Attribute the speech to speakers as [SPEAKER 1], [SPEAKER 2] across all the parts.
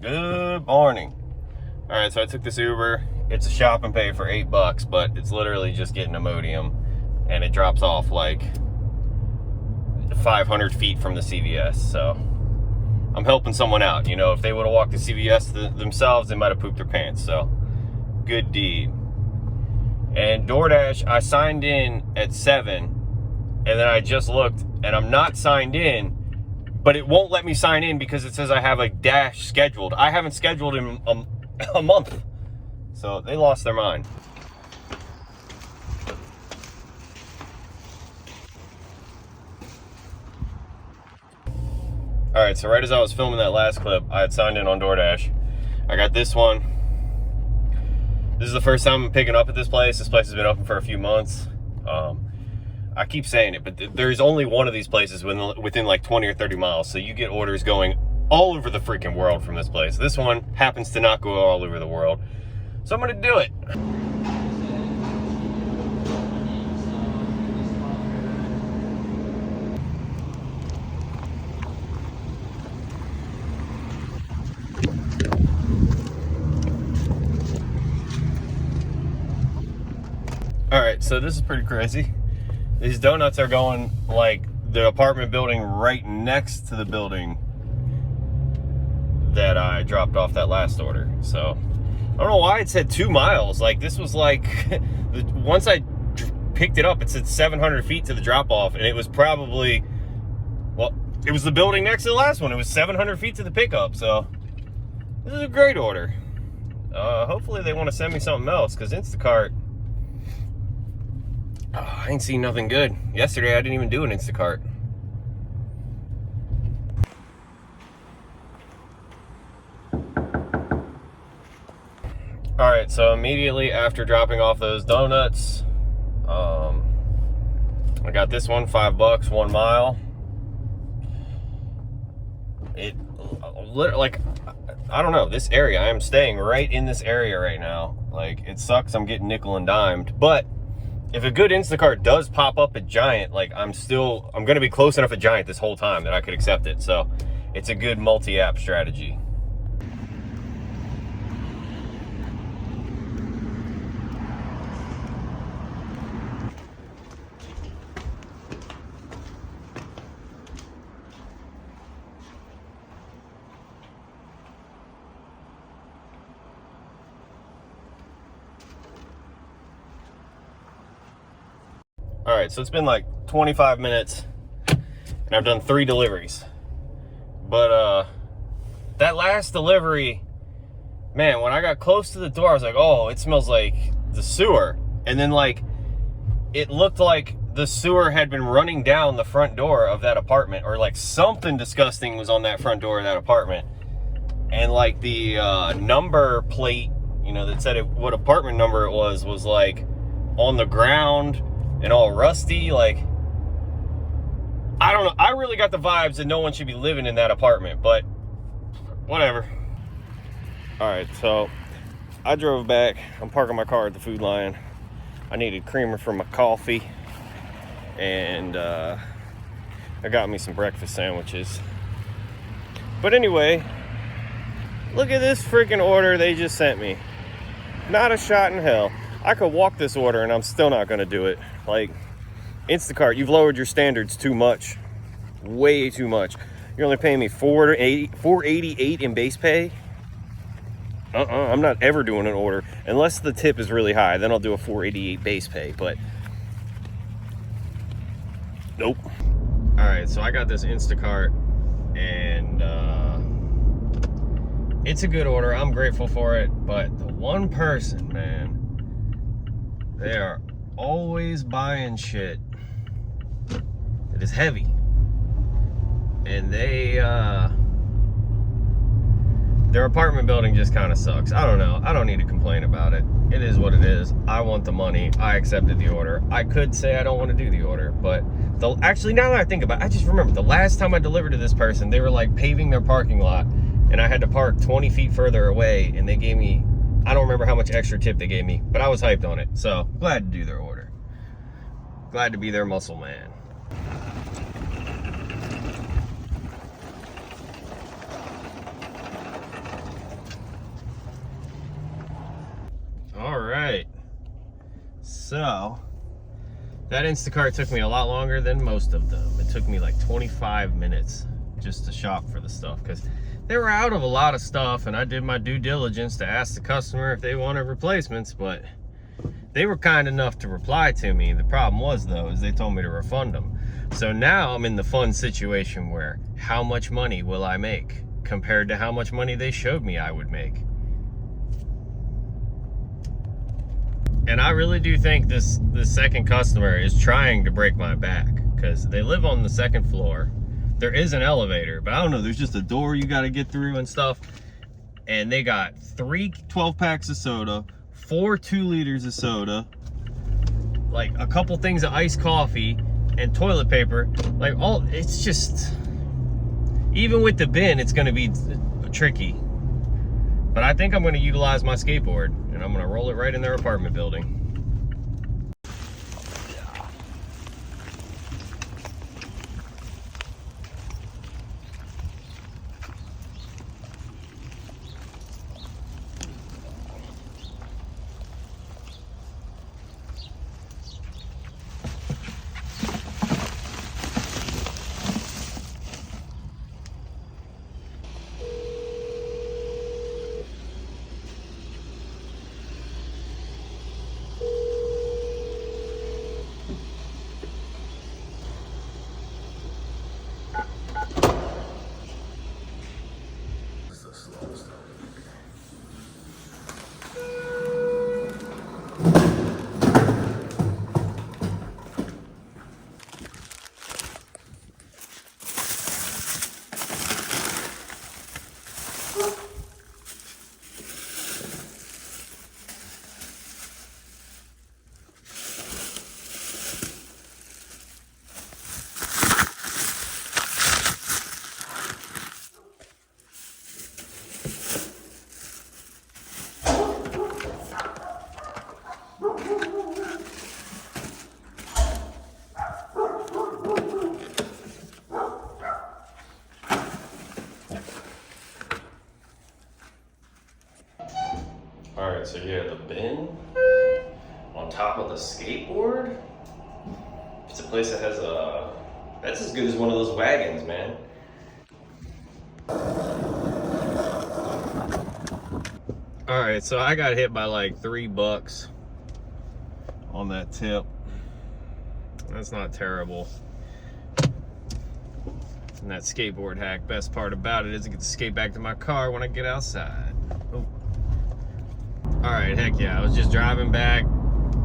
[SPEAKER 1] Good morning. All right, so I took this Uber. It's a shop and pay for $8, but it's literally just getting Imodium, and it drops off like 500 feet from the CVS. So I'm helping someone out. You know, if they would have walked to CVS themselves, they might have pooped their pants. So good deed. And DoorDash, I signed in at 7, and then I just looked, and I'm not signed in. But it won't let me sign in because it says I have a dash scheduled. I haven't scheduled in a month. So they lost their mind. All right, so right as I was filming that last clip, I had signed in on DoorDash. I got this one. This is the first time I'm picking up at this place. This place has been open for a few months. I keep saying it, but there's only one of these places within like 20 or 30 miles. So you get orders going all over the freaking world from this place. This one happens to not go all over the world. So I'm gonna do it. All right, so this is pretty crazy. These donuts are going like the apartment building right next to the building that I dropped off that last order. So I don't know why it said 2 miles. Like this was like, once I picked it up, it said 700 feet to the drop off, and it was probably, well, it was the building next to the last one. It was 700 feet to the pickup. So this is a great order. Hopefully they want to send me something else, because Instacart, I ain't seen nothing good. Yesterday, I didn't even do an Instacart. All right, so immediately after dropping off those donuts, I got this one, $5, 1 mile. It, like, I don't know, this area, I am staying right in this area right now. Like, it sucks I'm getting nickel and dimed, but if a good Instacart does pop up at Giant, like I'm going to be close enough at Giant this whole time that I could accept it. So it's a good multi-app strategy. All right, so it's been like 25 minutes and I've done 3 deliveries. But that last delivery, man, when I got close to the door, I was like, oh, it smells like the sewer. And then like, it looked like the sewer had been running down the front door of that apartment, or like something disgusting was on that front door of that apartment. And like the number plate, you know, that said what apartment number it was like on the ground and all rusty. Like, I don't know, I really got the vibes that no one should be living in that apartment, but whatever. All right, so I drove back. I'm parking my car at the Food Lion. I needed creamer for my coffee, and I got me some breakfast sandwiches. But anyway, look at this freaking order they just sent me. Not a shot in hell. I could walk this order and I'm still not gonna do it. Like, Instacart, you've lowered your standards too much. Way too much. You're only paying me $4.88 in base pay. I'm not ever doing an order unless the tip is really high. Then I'll do a $4.88 base pay, but nope. All right, so I got this Instacart, and it's a good order. I'm grateful for it, but the one person, man, they are always buying shit that is heavy, and their apartment building just kind of sucks. I don't know. I don't need to complain about it. It is what it is. I want the money. I accepted the order. I could say I don't want to do the order, but actually, now that I think about it, I just remember the last time I delivered to this person, they were like paving their parking lot, and I had to park 20 feet further away, and they gave me, I don't remember how much extra tip they gave me, but I was hyped on it. So glad to do their order. Glad to be their muscle man. So that Instacart took me a lot longer than most of them. It took me like 25 minutes just to shop for the stuff because they were out of a lot of stuff, and I did my due diligence to ask the customer if they wanted replacements, but they were kind enough to reply to me. The problem was, though, is they told me to refund them. So now I'm in the fun situation where how much money will I make compared to how much money they showed me I would make? And I really do think this second customer is trying to break my back because they live on the second floor. There is an elevator, but I don't know, there's just a door you got to get through and stuff. And they got 3 12-packs of soda, 4 2-liters of soda, like a couple things of iced coffee and toilet paper. Like, all, it's just, even with the bin, it's going to be tricky. But I think I'm going to utilize my skateboard and I'm going to roll it right in their apartment building. Alright, so yeah, the bin on top of the skateboard. It's a place that has a, that's as good as one of those wagons, man. Alright, so I got hit by like $3 on that tip. That's not terrible. And that skateboard hack, best part about it is I get to skate back to my car when I get outside. Oh. Alright, heck yeah, I was just driving back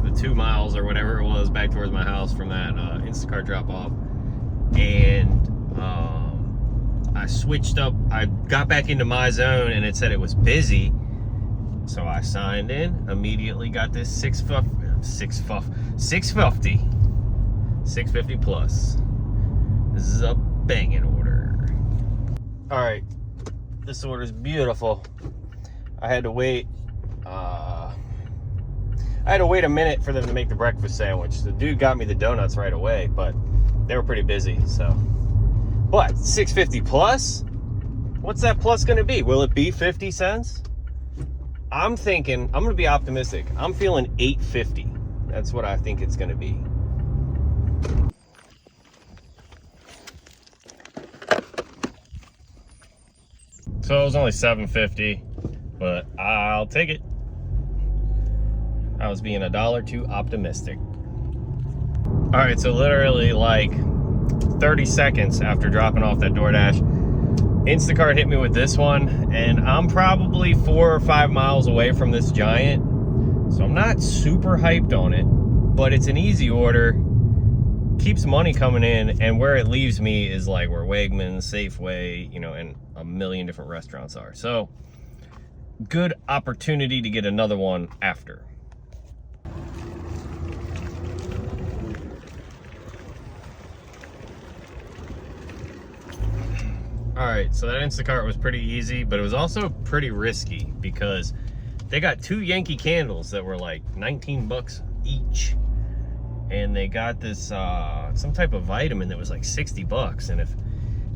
[SPEAKER 1] the 2 miles or whatever it was back towards my house from that Instacart drop off, and I switched up, I got back into my zone and it said it was busy, so I signed in, immediately got this 650 plus. This is a banging order. Alright, this order is beautiful. I had to wait a minute for them to make the breakfast sandwich. The dude got me the donuts right away, but they were pretty busy, so. But $6.50 plus? What's that plus gonna be? Will it be 50 cents? I'm thinking, I'm gonna be optimistic. I'm feeling $8.50. That's what I think it's gonna be. So it was only $7.50, but I'll take it. I was being $1 too optimistic. All right, so literally like 30 seconds after dropping off that DoorDash, Instacart hit me with this one, and I'm probably 4 or 5 miles away from this giant, so I'm not super hyped on it, but it's an easy order, keeps money coming in, and where it leaves me is like where Wegmans, Safeway, you know, and a million different restaurants are. So good opportunity to get another one after. All right, so that Instacart was pretty easy, but it was also pretty risky because they got 2 Yankee candles that were like 19 bucks each. And they got this, some type of vitamin that was like 60 bucks. And if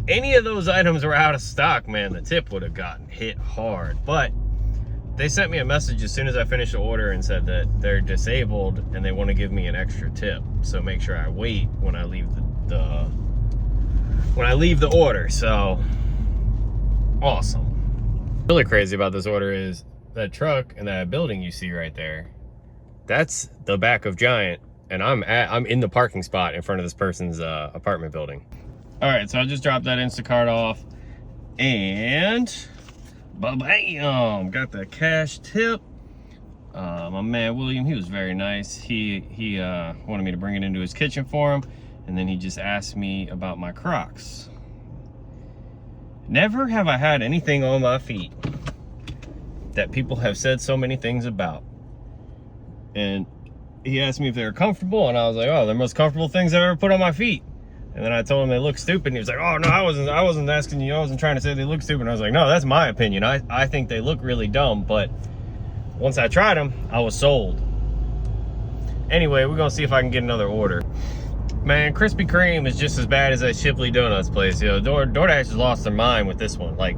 [SPEAKER 1] any of those items were out of stock, man, the tip would have gotten hit hard. But they sent me a message as soon as I finished the order and said that they're disabled and they want to give me an extra tip. So make sure I wait when I leave the order. So awesome. Really crazy about this order is that truck and that building you see right there. That's the back of Giant, and I'm in the parking spot in front of this person's apartment building. All right, so I just dropped that Instacart off, and bam, got the cash tip. My man William, he was very nice. He wanted me to bring it into his kitchen for him, and then he just asked me about my Crocs. Never have I had anything on my feet that people have said so many things about. And he asked me if they were comfortable, and I was like, oh, they're the most comfortable things I've ever put on my feet. And then I told him they look stupid, and he was like, oh no, I wasn't asking you, I wasn't trying to say they look stupid. And I was like, no, that's my opinion. I think they look really dumb, but once I tried them, I was sold. Anyway, we're gonna see if I can get another order. Man, Krispy Kreme is just as bad as that Shipley Donuts place. You know, DoorDash has lost their mind with this one. Like,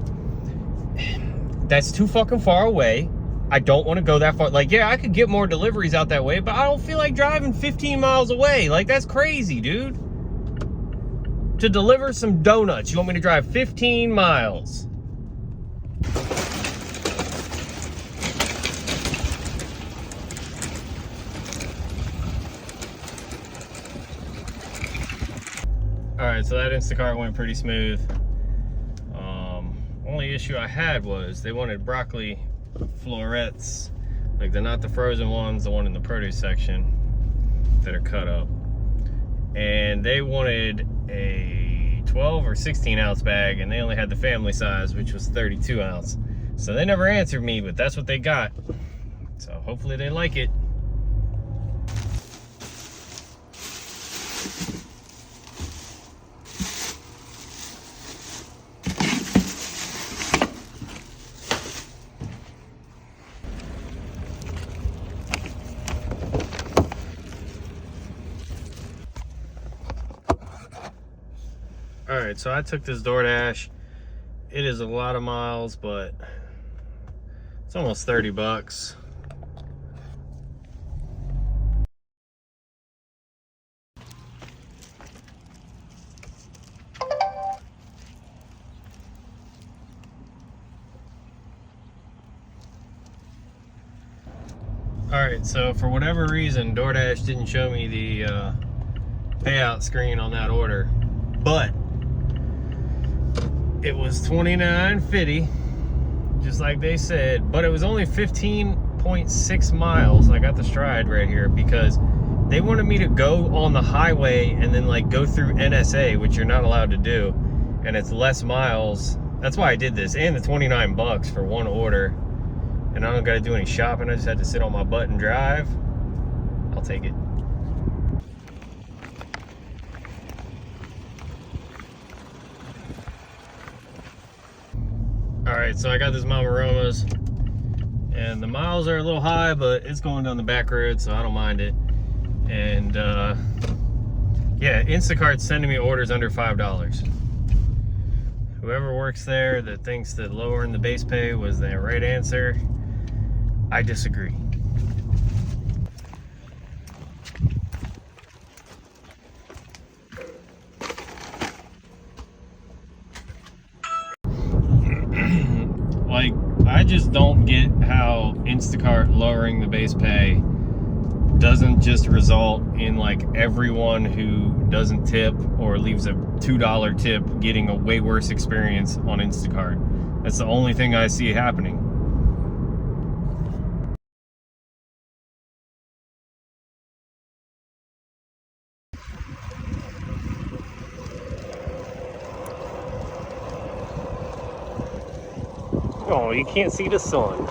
[SPEAKER 1] that's too fucking far away. I don't want to go that far. Like, yeah, I could get more deliveries out that way, but I don't feel like driving 15 miles away. Like, that's crazy, dude. To deliver some donuts, you want me to drive 15 miles? All right, so that Instacart went pretty smooth. Only issue I had was they wanted broccoli florets, like they're not the frozen ones, the one in the produce section that are cut up. And they wanted a 12 or 16 ounce bag, and they only had the family size, which was 32 ounce. So they never answered me, but that's what they got. So hopefully they like it. All right, so I took this DoorDash. It is a lot of miles, but it's almost 30 bucks. All right, so for whatever reason, DoorDash didn't show me the payout screen on that order, but it was $29.50, just like they said, but it was only 15.6 miles. I got the stride right here because they wanted me to go on the highway and then like go through NSA, which you're not allowed to do, and it's less miles. That's why I did this, and the 29 bucks for one order, and I don't got to do any shopping. I just had to sit on my butt and drive. I'll take it. All right, so I got this Mama Roma's, and the miles are a little high, but it's going down the back road, so I don't mind it. And yeah, Instacart's sending me orders under $5. Whoever works there that thinks that lowering the base pay was the right answer, I disagree. Like, I just don't get how Instacart lowering the base pay doesn't just result in like everyone who doesn't tip or leaves a $2 tip getting a way worse experience on Instacart. That's the only thing I see happening. Oh, you can't see the sun.